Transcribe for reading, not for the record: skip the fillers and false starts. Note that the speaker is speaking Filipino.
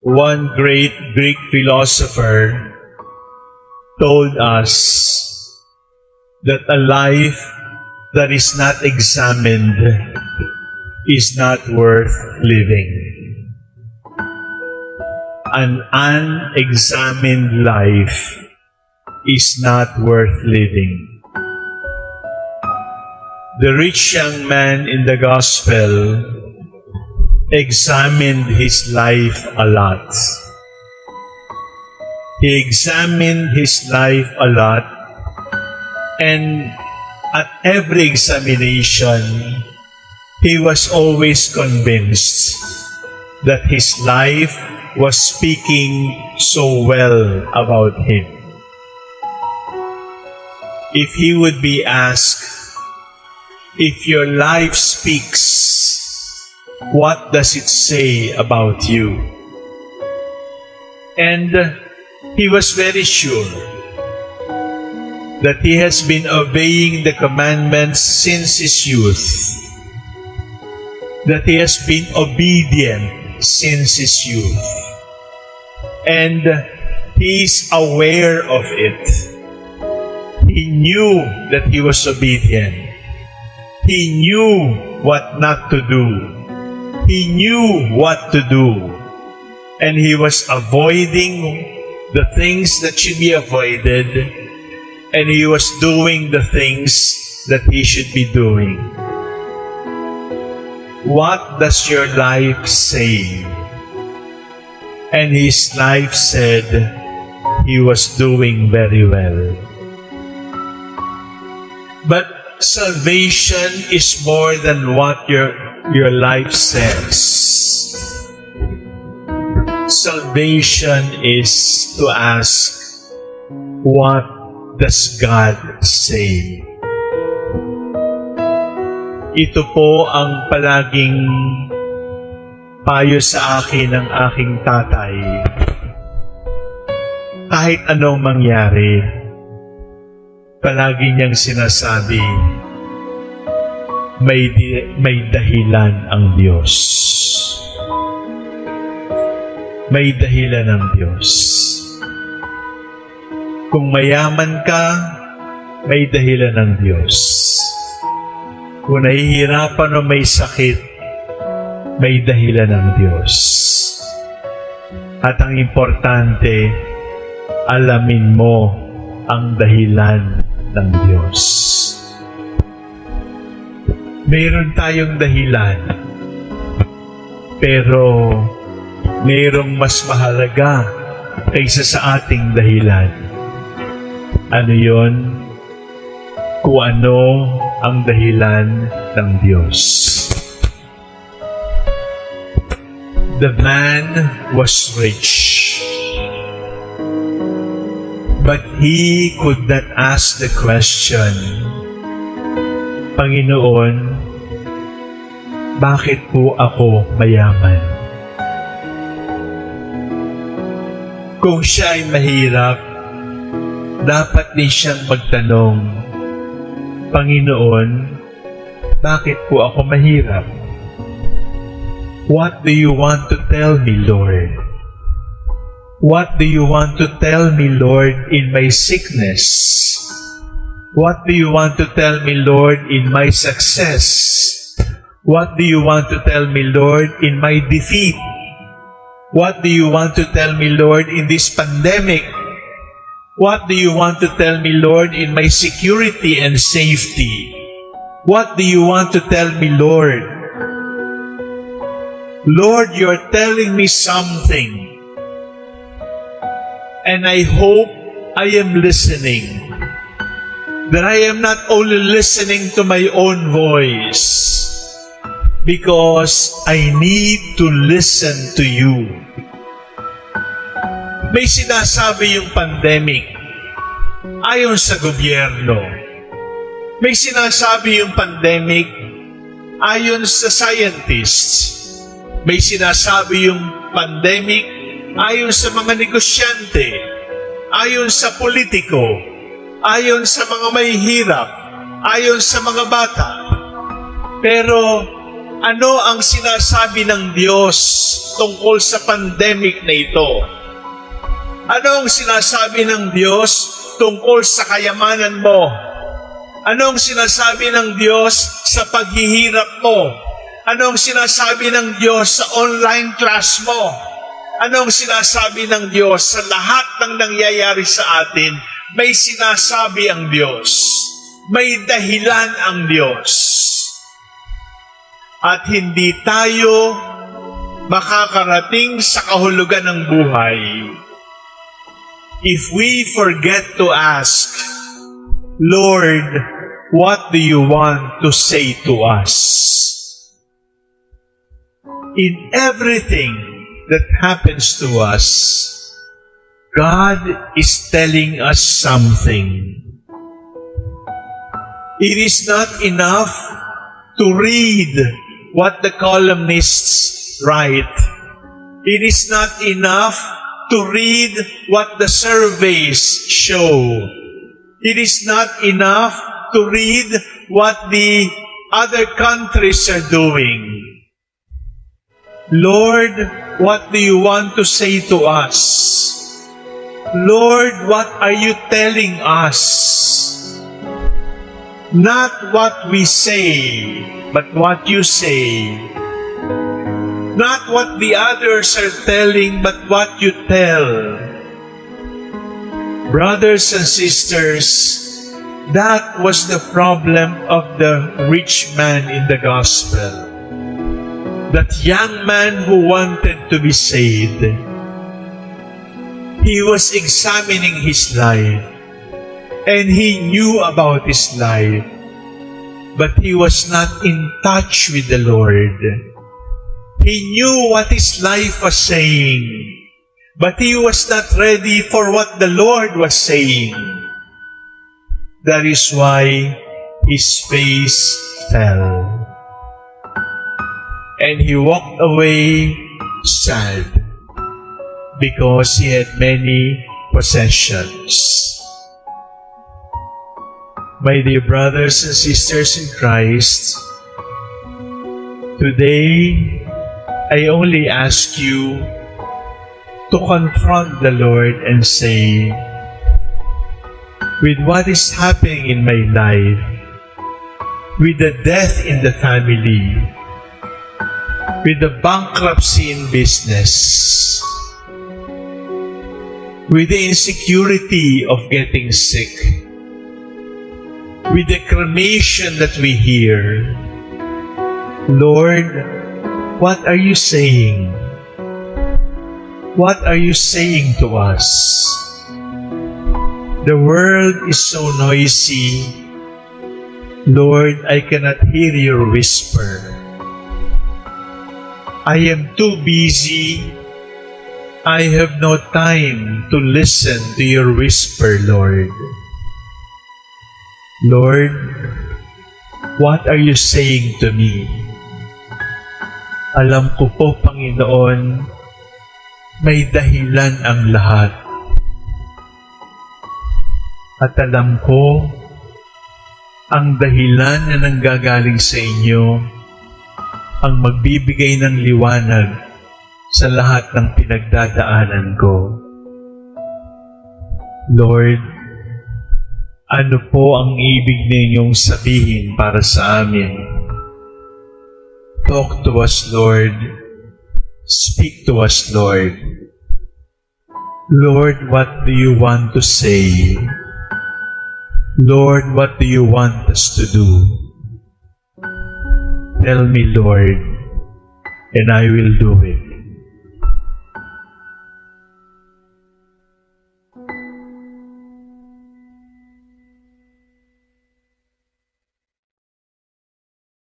One great Greek philosopher told us that a life that is not examined is not worth living. An unexamined life is not worth living. The rich young man in the gospel examined his life a lot. He examined his life a lot, and at every examination, he was always convinced that his life was speaking so well about him. If he would be asked, if your life speaks, what does it say about you? And he was very sure that he has been obeying the commandments since his youth, that he has been obedient since his youth, and he is aware of it. He knew that he was obedient. He knew what not to do. He knew what to do. And he was avoiding the things that should be avoided, and he was doing the things that he should be doing. What does your life say? And his life said he was doing very well. But salvation is more than what your life says. Salvation is to ask, what does God say? Ito po ang palaging payo sa akin ng aking tatay. Kahit anong mangyari, palagi niyang sinasabi, may dahilan ang Diyos. May dahilan ang Diyos. Kung mayaman ka, may dahilan ng Diyos. Kung nahihirapan o may sakit, may dahilan ng Diyos. At ang importante, alamin mo ang dahilan ng Diyos. Mayroon tayong dahilan, pero mayroong mas mahalaga kaysa sa ating dahilan. Ano yon? Kung ano ang dahilan ng Diyos. The man was rich, but he could not ask the question, Panginoon, bakit po ako mayaman? Kung siya ay mahirap, dapat din siyang magtanong, Panginoon, bakit po ako mahirap? What do you want to tell me, Lord? What do you want to tell me, Lord, in my sickness? What do you want to tell me, Lord, in my success? What do you want to tell me, Lord, in my defeat? What do you want to tell me, Lord, in this pandemic? What do you want to tell me, Lord, in my security and safety? What do you want to tell me, Lord? Lord, you're telling me something. And I hope I am listening. That I am not only listening to my own voice, because I need to listen to you. May sinasabi yung pandemic ayon sa gobyerno. May sinasabi yung pandemic ayon sa scientists. May sinasabi yung pandemic ayon sa mga negosyante, ayon sa politiko, ayon sa mga mahihirap, ayon sa mga bata. Pero Ano ang sinasabi ng Diyos tungkol sa pandemic na ito? Ano ang sinasabi ng Diyos tungkol sa kayamanan mo? Ano ang sinasabi ng Diyos sa paghihirap mo? Ano ang sinasabi ng Diyos sa online class mo? Ano ang sinasabi ng Diyos sa lahat ng nangyayari sa atin? May sinasabi ang Diyos. May dahilan ang Diyos. At hindi tayo makakarating sa kahulugan ng buhay if we forget to ask, Lord, what do you want to say to us? In everything that happens to us, God is telling us something. It is not enough to read what the columnists write. It is not enough to read what the surveys show. It is not enough to read what the other countries are doing. Lord, what do you want to say to us? Lord, what are you telling us? Not what we say, but what you say. Not what the others are telling, but what you tell. Brothers and sisters, that was the problem of the rich man in the gospel. That young man who wanted to be saved. He was examining his life, and he knew about his life, but he was not in touch with the Lord. He knew what his life was saying, but he was not ready for what the Lord was saying. That is why his face fell, and he walked away sad, because he had many possessions. My dear brothers and sisters in Christ, today I only ask you to confront the Lord and say, with what is happening in my life, with the death in the family, with the bankruptcy in business, with the insecurity of getting sick, with the cremation that we hear, Lord, what are you saying? What are you saying to us? The world is so noisy. Lord, I cannot hear your whisper. I am too busy. I have no time to listen to your whisper, Lord. Lord, what are you saying to me? Alam ko po, Panginoon, may dahilan ang lahat. At alam ko, ang dahilan na nanggagaling sa inyo ang magbibigay ng liwanag sa lahat ng pinagdadaanan ko. Lord, ano po ang ibig ninyong sabihin para sa amin? Talk to us, Lord. Speak to us, Lord. Lord, what do you want to say? Lord, what do you want us to do? Tell me, Lord, and I will do it.